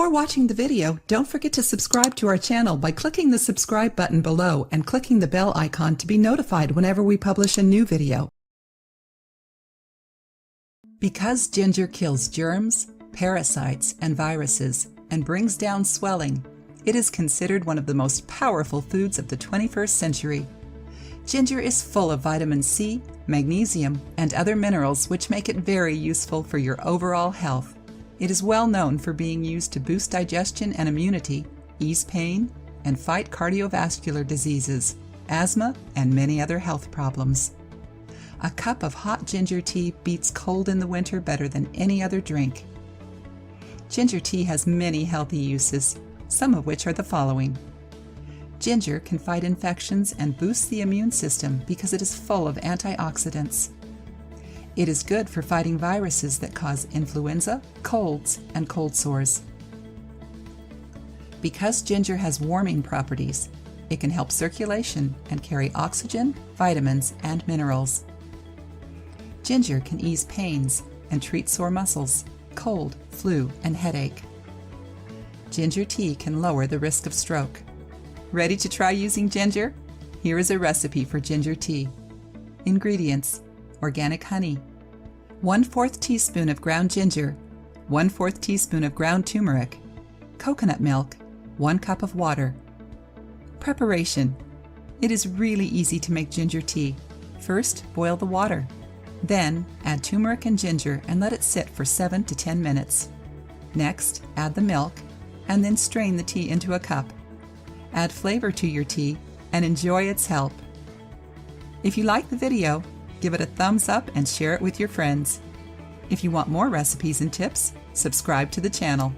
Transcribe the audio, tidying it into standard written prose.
Before watching the video, don't forget to subscribe to our channel by clicking the subscribe button below and clicking the bell icon to be notified whenever we publish a new video. Because ginger kills germs, parasites, and viruses, and brings down swelling, it is considered one of the most powerful foods of the 21st century. Ginger is full of vitamin C, magnesium, and other minerals which make it very useful for your overall health. It is well known for being used to boost digestion and immunity, ease pain, and fight cardiovascular diseases, asthma, and many other health problems. A cup of hot ginger tea beats cold in the winter better than any other drink. Ginger tea has many healthy uses, some of which are the following. Ginger can fight infections and boost the immune system because it is full of antioxidants. It is good for fighting viruses that cause influenza, colds, and cold sores. Because ginger has warming properties, it can help circulation and carry oxygen, vitamins, and minerals. Ginger can ease pains and treat sore muscles, cold, flu, and headache. Ginger tea can lower the risk of stroke. Ready to try using ginger? Here is a recipe for ginger tea. Ingredients: organic honey, 1/4 teaspoon of ground ginger, 1/4 teaspoon of ground turmeric, coconut milk, 1 cup of water. Preparation: it is really easy to make ginger tea. First, boil the water. Then, add turmeric and ginger and let it sit for 7 to 10 minutes. Next, add the milk, and then strain the tea into a cup. Add flavor to your tea and enjoy its help. If you like the video, give it a thumbs up and share it with your friends. If you want more recipes and tips, subscribe to the channel.